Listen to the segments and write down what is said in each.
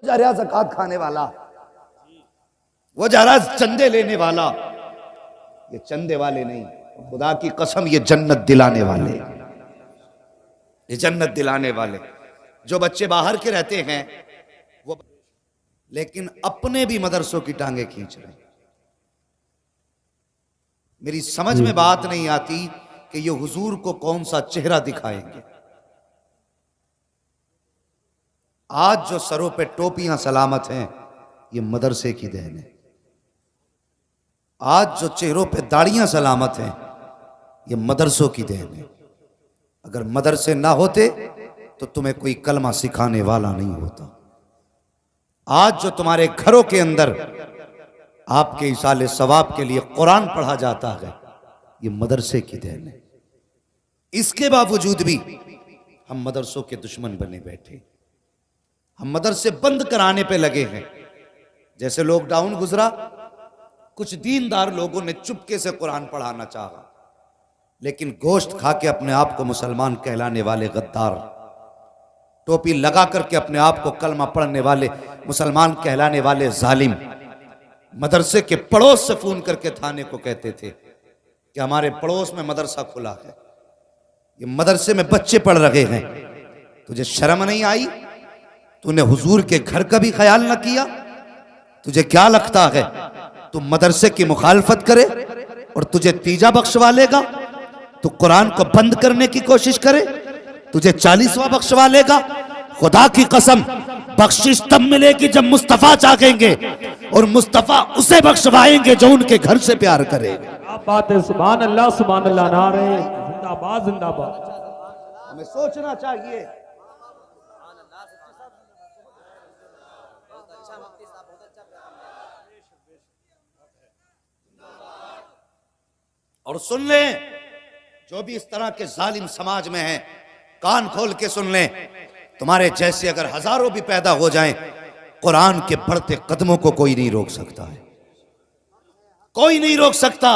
जा रहा ज़कात खाने वाला, वो जा रहा चंदे लेने वाला, ये चंदे वाले नहीं, खुदा की कसम ये जन्नत दिलाने वाले, ये जन्नत दिलाने वाले। जो बच्चे बाहर के रहते हैं वो लेकिन अपने भी मदरसों की टांगे खींच रहे हैं। मेरी समझ में बात नहीं आती कि ये हुजूर को कौन सा चेहरा दिखाएंगे। आज जो सरों पे टोपियां सलामत हैं ये मदरसे की देन है। आज जो चेहरों पे दाढ़ियां सलामत हैं ये मदरसों की देन है। अगर मदरसे ना होते तो तुम्हें कोई कलमा सिखाने वाला नहीं होता। आज जो तुम्हारे घरों के अंदर आपके इसाले सवाब के लिए कुरान पढ़ा जाता है ये मदरसे की देन है। इसके बावजूद भी हम मदरसों के दुश्मन बने बैठे, हम मदरसे बंद कराने पे लगे हैं। जैसे लॉकडाउन गुजरा, कुछ दीनदार लोगों ने चुपके से कुरान पढ़ाना चाहा, लेकिन गोश्त खा के अपने आप को मुसलमान कहलाने वाले गद्दार, टोपी लगा करके अपने आप को कलमा पढ़ने वाले मुसलमान कहलाने वाले जालिम, मदरसे के पड़ोस से फोन करके थाने को कहते थे कि हमारे पड़ोस में मदरसा खुला है, ये मदरसे में बच्चे पढ़ रहे हैं, तुझे शर्म नहीं आई? तूने हुजूर के घर का भी ख्याल न किया? तुझे क्या लगता है तू मदरसे की मुखालफत करे और तुझे तीजा बख्शवा लेगा? तू कुरान को बंद करने की कोशिश करे, तुझे 40वां बख्शवा लेगा? खुदा की कसम बख्शिश तब मिलेगी जब मुस्तफा चाहेंगे और मुस्तफा उसे बख्शवाएंगे जो उनके घर से प्यार करे। बात है, सुभान अल्लाह नारे जिंदाबाद जिंदाबाद। हमें सोचना चाहिए। और सुन लें, जो भी इस तरह के जालिम समाज में हैं, कान खोल के सुन लें, तुम्हारे जैसे अगर हजारों भी पैदा हो जाएं, कुरान के बढ़ते कदमों को कोई नहीं रोक सकता है, कोई नहीं रोक सकता।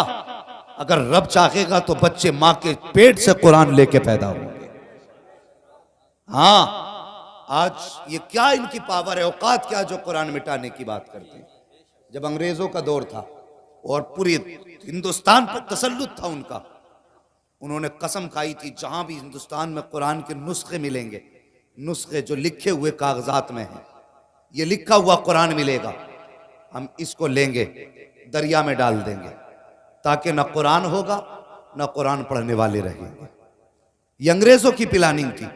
अगर रब चाहेगा तो बच्चे मां के पेट से कुरान लेके पैदा होंगे। हाँ, आज ये क्या इनकी पावर है, औकात क्या जो कुरान मिटाने की बात करते हैं। जब अंग्रेजों का दौर था और पूरी हिंदुस्तान पर तसल्लुत था उनका, उन्होंने कसम खाई थी जहां भी हिंदुस्तान में कुरान के नुस्खे मिलेंगे, नुस्खे जो लिखे हुए कागजात में हैं, ये लिखा हुआ कुरान मिलेगा, हम इसको लेंगे दरिया में डाल देंगे, ताकि ना कुरान होगा ना कुरान पढ़ने वाले रहेंगे। ये अंग्रेजों की प्लानिंग थी।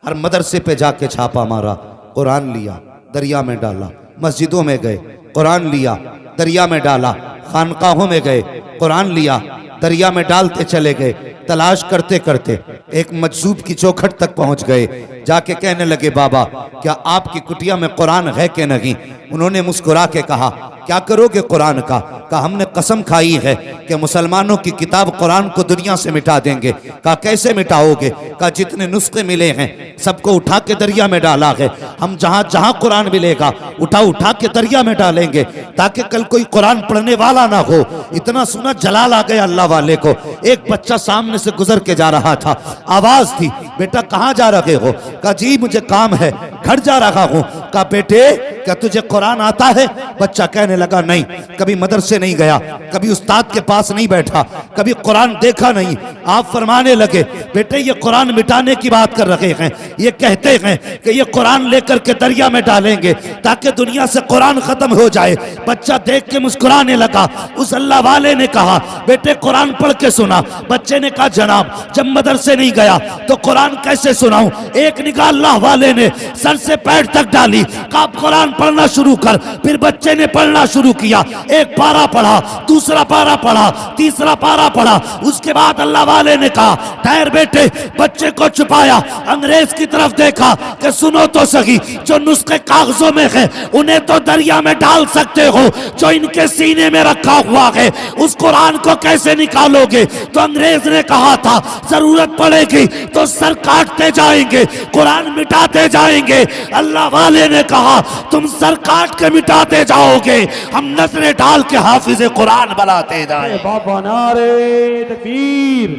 हर मदरसे पे जाके छापा मारा, कुरान लिया दरिया में डाला, मस्जिदों में गए कुरान लिया दरिया में डाला, खानकाहों में गए कुरान लिया दरिया में डालते चले गए। तलाश करते करते एक मजजूब की चौखट तक पहुंच गए। जाके कहने लगे, बाबा क्या आपकी कुटिया में कुरान है कि नहीं? उन्होंने मुस्कुरा के कहा, क्या करोगे कुरान का? कहा हमने कसम खाई है कि मुसलमानों की किताब कुरान को दुनिया से मिटा देंगे। कहा कैसे मिटाओगे? कहा जितने नुस्खे मिले हैं सबको उठा के दरिया में डाला है, हम जहां जहां कुरान मिलेगा उठा के दरिया में डालेंगे, ताकि कल कोई कुरान पढ़ने वाला ना हो। इतना सुना जलाल आ गया अल्लाह वाले को। एक बच्चा सामने से गुजर के जा रहा था, आवाज थी, बेटा कहाँ जा रहे हो? कहा जी मुझे काम है, घर जा रहा हूँ। कहा बेटे क्या तुझे कुरान आता है? बच्चा कहने लगा नहीं, कभी मदरसे नहीं गया, कभी उस्ताद के पास नहीं बैठा, कभी कुरान देखा नहीं। आप फरमाने लगे, बेटे ये कुरान मिटाने की बात कर रहे हैं, ये कहते हैं कि ये कुरान लेकर के दरिया में डालेंगे ताकि दुनिया से कुरान खत्म हो जाए। बच्चा देख के मुस्कुराने लगा। उस अल्लाह वाले ने कहा, बेटे कुरान पढ़ के सुना। बच्चे ने कहा जनाब जब मदरसे नहीं गया तो कुरान कैसे सुनाऊं? एक निगाह अल्लाह वाले ने सर से पैर तक डाली, कहा कुरान पढ़ना शुरू कर। फिर बच्चे ने पढ़ना शुरू किया, एक पारा पढ़ा, दूसरा पारा पढ़ा, तीसरा पारा पढ़ा। उसके बाद अल्लाह वाले ने कहा, ठहर बेटे। बच्चे को छुपाया, अंग्रेज की तरफ देखा कि सुनो तो सही, जो नुस्खे कागजों में है उन्हें तो दरिया में डाल सकते हो, जो इनके सीने में रखा हुआ है उस कुरान को कैसे निकालोगे? तो अंग्रेज ने कहा था जरूरत पड़ेगी तो सर काटते जाएंगे, कुरान मिटाते जाएंगे। अल्लाह वाले ने कहा तुम सर काट के मिटाते जाओगे, हम नजरें डाल के हाफिज कुरान बनाते जाएंगे। बाबा नारे तकबीर,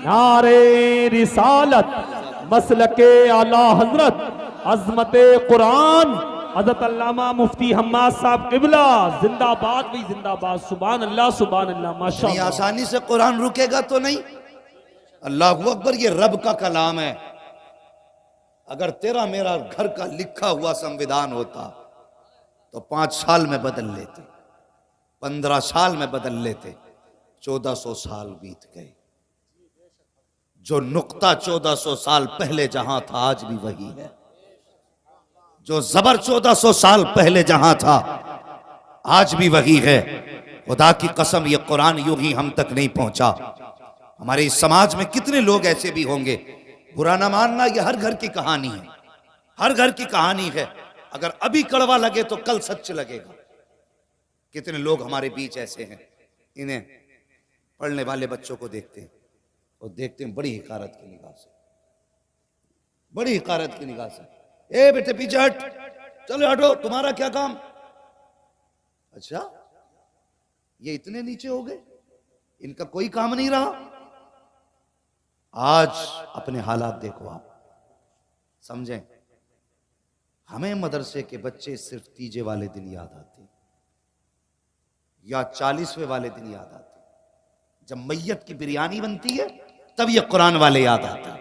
नारे रिसालत, मसलके आला हजरत, अजमत कुरान, हजरत अल्लामा मुफ्ती हम्माद साहब किबला जिंदाबाद भी जिंदाबाद। सुभान अल्लाह इतनी माशाअल्लाह। आसानी से कुरान रुकेगा तो नहीं। अल्लाहू अकबर, ये रब का कलाम है। अगर तेरा मेरा घर का लिखा हुआ संविधान होता तो 5 साल में बदल लेते, 15 साल में बदल लेते। 1400 साल बीत गए। जो नुक्ता 1400 साल पहले जहां था आज भी वही है। जो जबर 1400 साल पहले जहां था आज भी वही है। खुदा की कसम, ये कुरान यूं ही हम तक नहीं पहुंचा। हमारे इस समाज में कितने लोग ऐसे भी होंगे, बुरा ना मानना, ये हर घर की कहानी है, हर घर की कहानी है। अगर अभी कड़वा लगे तो कल सच लगेगा। कितने लोग हमारे बीच ऐसे हैं, इन्हें पढ़ने वाले बच्चों को देखते हैं और देखते हैं बड़ी हिकारत की निगाह से, बड़ी हिकारत की निगाह से। ए बेटे पीछे हट, चलो हटो, तुम्हारा क्या काम। अच्छा, ये इतने नीचे हो गए, इनका कोई काम नहीं रहा। आज अपने हालात देखो, आप समझें। हमें मदरसे के बच्चे सिर्फ तीजे वाले दिन याद आते या 40वें वाले दिन याद आते। जब मैयत की बिरयानी बनती है तब ये कुरान वाले याद आते हैं।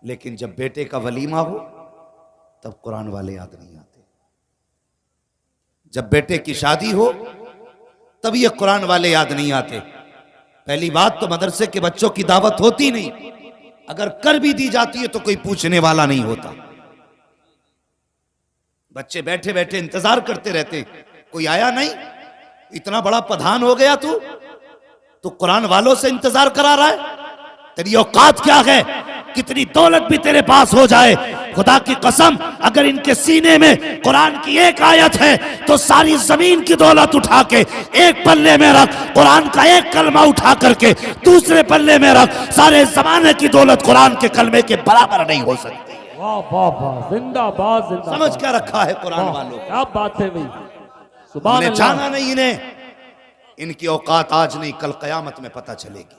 लेकिन जब बेटे का वलीमा हो तब कुरान वाले याद नहीं आते। जब बेटे की शादी हो तब ये कुरान वाले याद नहीं आते। पहली बात तो मदरसे के बच्चों की दावत होती नहीं, अगर कर भी दी जाती है तो कोई पूछने वाला नहीं होता। बच्चे बैठे बैठे इंतजार करते रहते, कोई आया नहीं। इतना बड़ा प्रधान हो गया तू कुरान वालों से इंतजार करा रहा है। तेरी औकात क्या है? कितनी दौलत भी तेरे पास हो जाए, खुदा की कसम, अगर इनके सीने में कुरान की एक आयत है तो सारी जमीन की दौलत उठा के एक पल्ले में रख, कुरान का एक कलमा उठा करके दूसरे पल्ले में रख, सारे जमाने की दौलत कुरान के कलमे के बराबर नहीं हो सकती। वाह वाह वाह, जिंदाबाद जिंदाबाद। समझ क्या रखा है कुरान वालों, क्या बात है भाई, सुभान अल्लाह। जाना नहीं इन्हें, इनकी औकात आज नहीं कल कयामत में पता चलेगी।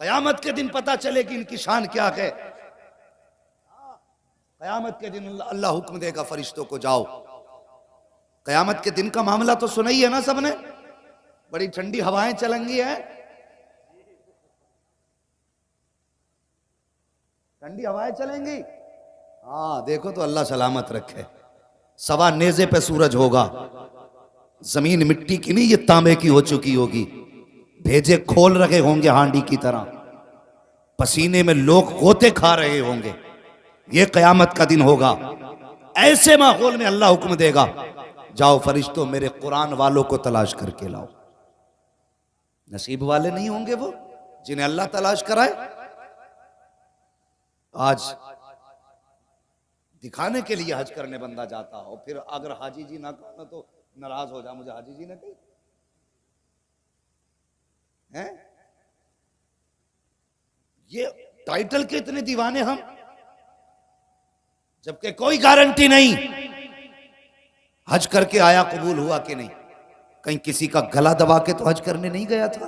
कयामत के दिन पता चलेगी इनकी शान क्या है। कयामत के दिन अल्लाह हुक्म देगा फरिश्तों को, जाओ। कयामत के दिन का मामला तो सुना ही है ना सबने, बड़ी ठंडी हवाएं चलेंगी हैं, ठंडी हवाएं चलेंगी। हाँ देखो तो अल्लाह सलामत रखे। सवा नेजे पे सूरज होगा, जमीन मिट्टी की नहीं, ये तांबे की हो चुकी होगी। भेजे खोल रहे होंगे हांडी की तरह, पसीने में लोग गोते खा रहे होंगे। ये कयामत का दिन होगा। ऐसे माहौल में अल्लाह हुक्म देगा, जाओ फरिश्तों मेरे कुरान वालों को तलाश करके लाओ। नसीब वाले नहीं होंगे वो जिन्हें अल्लाह तलाश कराए। आज दिखाने के लिए हज करने बंदा जाता हो, फिर अगर हाजी जी ना कहो तो नाराज हो जा, मुझे हाजी जी ने कही हैं। ये टाइटल के इतने दीवाने हम, जबकि कोई गारंटी नहीं हज करके आया कबूल हुआ कि नहीं। कहीं किसी का गला दबा के तो हज करने नहीं गया था,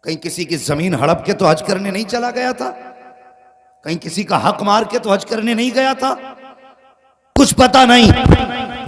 कहीं किसी की जमीन हड़प के तो हज करने नहीं चला गया था, कहीं किसी का हक मार के तो हज करने नहीं गया था। कुछ पता नहीं,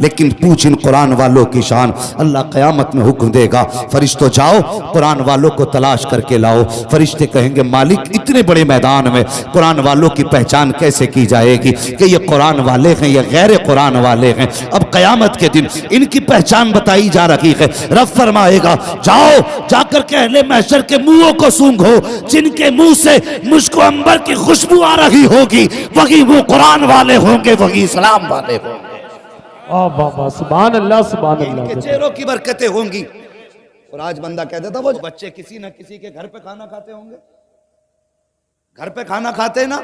लेकिन पूछ इन कुरान वालों की शान। अल्लाह क़यामत में हुक्म देगा, फरिश्तों जाओ कुरान वालों को तलाश करके लाओ। फरिश्ते कहेंगे मालिक इतने बड़े मैदान में कुरान वालों की पहचान कैसे की जाएगी कि ये कुरान वाले हैं या गैर कुरान वाले हैं। अब क़यामत के दिन इनकी पहचान बताई जा रही है। रब फरमाएगा जाओ जाकर के अहले महशर के मुंहों को सूंघो, जिनके मुंह से मुझको अंबर की खुशबू आ रही होगी वही वो कुरान वाले होंगे, वही इस्लाम वाले होंगे। सुभान अल्लाह सुभान अल्लाह। इनके चेहरों की बरकतें होंगी। और आज बंदा कहता था वो बच्चे किसी न किसी के घर पे खाना खाते होंगे, घर पे खाना खाते ना।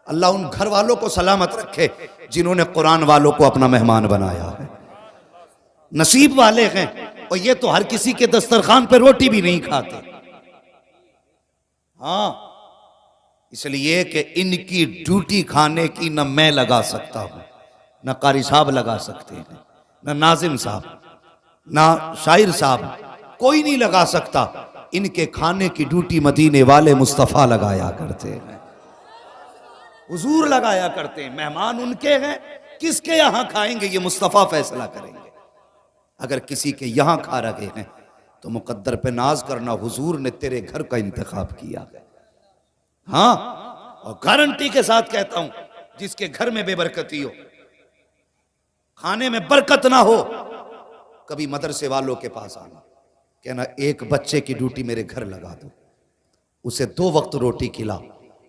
अल्लाह उन घर वालों को सलामत रखे जिन्होंने कुरान वालों को अपना मेहमान बनाया है। नसीब वाले हैं। और ये तो हर किसी के दस्तरखान पे रोटी भी नहीं खाते। हाँ, इसलिए कि इनकी ड्यूटी खाने की न मैं लगा सकता हूं, न कारी साहब लगा सकते हैं, न नाजिम साहब, न शायर साहब, कोई नहीं लगा सकता। इनके खाने की ड्यूटी मदीने वाले मुस्तफ़ा लगाया करते हैं। हुजूर लगाया करते हैं। मेहमान उनके हैं, किसके यहां खाएंगे ये मुस्तफ़ा फैसला करेंगे। अगर किसी के यहां खा रहे हैं तो मुकद्दर पे नाज करना, हुजूर ने तेरे घर का इंतखाब किया है। हाँ, और गारंटी के साथ कहता हूं, जिसके घर में बेबरकती हो, खाने में बरकत ना हो, कभी मदरसे वालों के पास आना, कहना एक बच्चे की ड्यूटी मेरे घर लगा दो, उसे 2 वक्त रोटी खिला,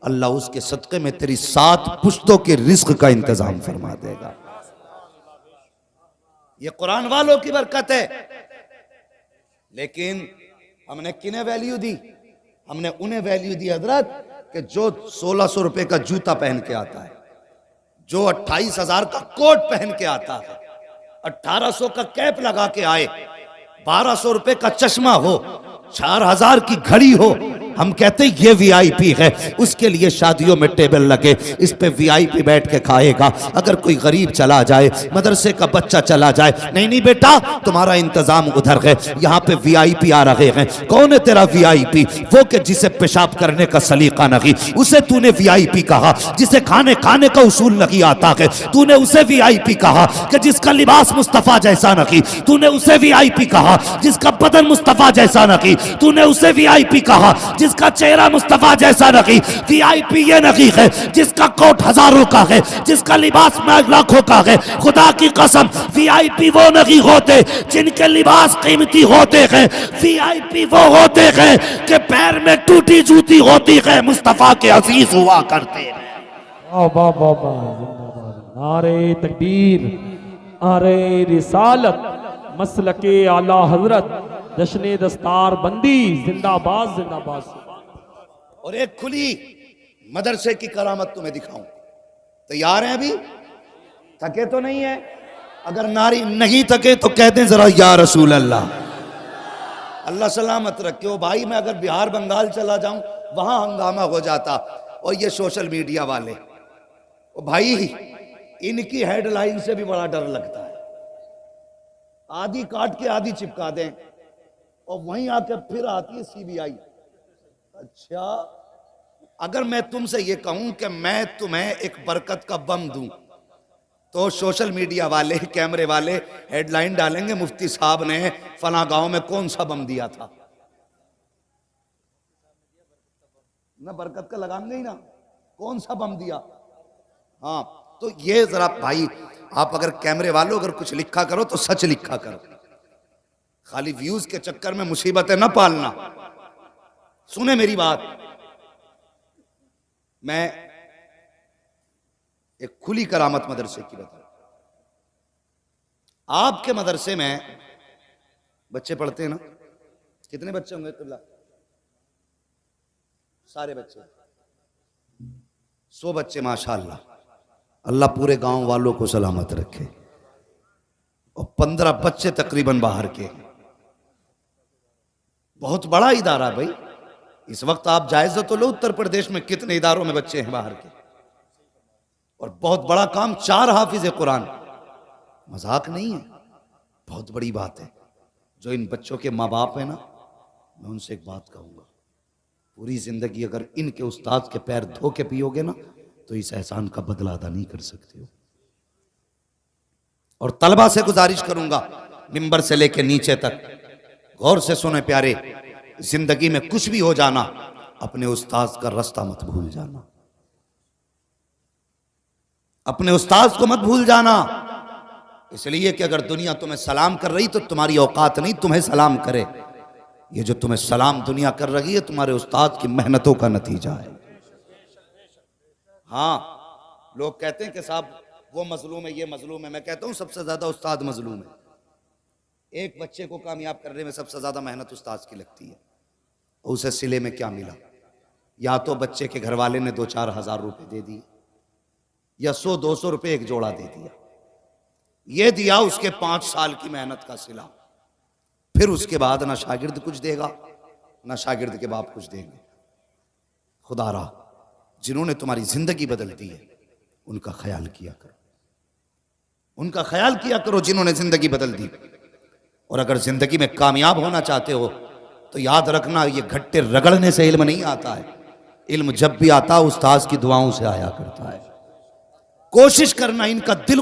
अल्लाह उसके सदक़े में तेरी 7 पुश्तों के रिस्क का इंतजाम फरमा देगा। ये कुरान वालों की बरकत है। लेकिन हमने किन्हें वैल्यू दी? हमने उन्हें वैल्यू दी हजरत कि जो 1600 रुपए का जूता पहन के आता है, जो 28,000 का कोट पहन के आता है, 1800 का कैप लगा के आए, 1200 रुपए का चश्मा हो, 4000 की घड़ी हो, हम कहते हैं ये वीआईपी है। उसके लिए शादियों में टेबल लगे, इस पे वीआईपी बैठ के खाएगा। अगर कोई गरीब चला जाए, मदरसे का बच्चा चला जाए, नहीं नहीं बेटा तुम्हारा इंतजाम उधर है, यहाँ पे वीआईपी आ रहे हैं। कौन है तेरा वीआईपी? वो कि जिसे पेशाब करने का सलीका नहीं, उसे तूने वीआईपी कहा। जिसे खाने खाने का उसूल नहीं आता है, तूने उसे वीआईपी कहा। कि जिसका लिबास मुस्तफा जैसा नहीं, तूने उसे वीआईपी कहा। जिसका बदन मुस्तफा जैसा नहीं, तूने उसे वीआईपी कहा। जिसका चेहरा मुस्तफा जैसा नहीं, वीआईपी ये नहीं है जिसका कोट हजारों का है, जिसका लिबास लाखों का है। खुदा की कसम, वीआईपी वो नहीं होते जिनके लिबास कीमती होते हैं। वीआईपी वो होते हैं कि पैर में टूटी जूती होती है, मुस्तफा के अजीज हुआ करते हैं। वाह वाह वाह, जिंदाबाद। नारे तकबीर, नारे रिसालत, मसलके आला हजरत, जश्ने दस्तार बंदी, जिंदाबाद जिंदाबाद। और एक खुली मदरसे की करामत तुम्हें दिखाऊं। तैयार हैं? अभी थके तो नहीं है? अगर नारी नहीं थके तो कह दें जरा या रसूल अल्लाह। अल्लाह सलामत रखे। ओ भाई, मैं अगर बिहार बंगाल चला जाऊं, वहां हंगामा हो जाता। और ये सोशल मीडिया वाले, ओ भाई, इनकी हेडलाइन से भी बड़ा डर लगता है। आधी काट के आधी चिपका दें और वहीं आकर फिर आती है सीबीआई। अच्छा, अगर मैं तुमसे ये कहूं कि मैं तुम्हें एक बरकत का बम दूं, तो सोशल मीडिया वाले, कैमरे वाले हेडलाइन डालेंगे, मुफ्ती साहब ने फला गांव में कौन सा बम दिया था। ना बरकत का लगाएंगे ही ना, कौन सा बम दिया। हाँ, तो ये जरा भाई, आप अगर कैमरे वालों अगर कुछ लिखा करो तो सच लिखा करो, खाली व्यूज के चक्कर में मुसीबतें न पालना। सुने मेरी बात, मैं एक खुली करामत मदरसे की बता। आपके मदरसे में बच्चे पढ़ते हैं ना? कितने बच्चे होंगे किबला? सारे बच्चे 100 बच्चे माशाअल्लाह। अल्लाह पूरे गांव वालों को सलामत रखे। और 15 बच्चे तकरीबन बाहर के। बहुत बड़ा इदारा भाई। इस वक्त आप जायजा तो लो, उत्तर प्रदेश में कितने इदारों में बच्चे हैं बाहर के। और बहुत बड़ा काम, 4 हाफिज कुरान, मजाक नहीं है, बहुत बड़ी बात है। जो इन बच्चों के माँ बाप है ना, मैं उनसे एक बात कहूंगा, पूरी जिंदगी अगर इनके उस्ताद के पैर धो के पियोगे ना, तो इस एहसान का बदला अदा नहीं कर सकते हो। और तलबा से गुजारिश करूंगा, मिंबर से लेकर नीचे तक गौर से सुने प्यारे, जिंदगी में कुछ भी हो जाना, अपने उस्ताद का रास्ता मत भूल जाना। अपने उस्ताद को मत भूल जाना। इसलिए कि अगर दुनिया तुम्हें सलाम कर रही तो तुम्हारी औकात नहीं तुम्हें सलाम करे। ये जो तुम्हें सलाम दुनिया कर रही है, तुम्हारे उस्ताद की मेहनतों का नतीजा है। हाँ, लोग कहते हैं कि साहब वो मजलूम है, ये मजलूम है। मैं कहता हूं सबसे ज्यादा उस्ताद मजलूम है। एक बच्चे को कामयाब करने में सबसे ज्यादा मेहनत उस्ताद की लगती है। और उसे सिले में क्या मिला? या तो बच्चे के घर वाले ने 2-4 हज़ार रुपए दे दिए, या 100-200 रुपए एक जोड़ा दे दिया। ये दिया उसके 5 साल की मेहनत का सिला। फिर उसके बाद ना शागिर्द कुछ देगा, ना शागिर्द के बाप कुछ देंगे। खुदारा, जिन्होंने तुम्हारी जिंदगी बदल दी है, उनका ख्याल किया करो, उनका ख्याल किया करो जिन्होंने जिंदगी बदल दी। और अगर जिंदगी में कामयाब होना चाहते हो तो याद रखना, ये घट्टे रगड़ने से इल्म नहीं आता है। इल्म जब भी आता उस्ताद की दुआओं से आया करता है। कोशिश करना इनका दिल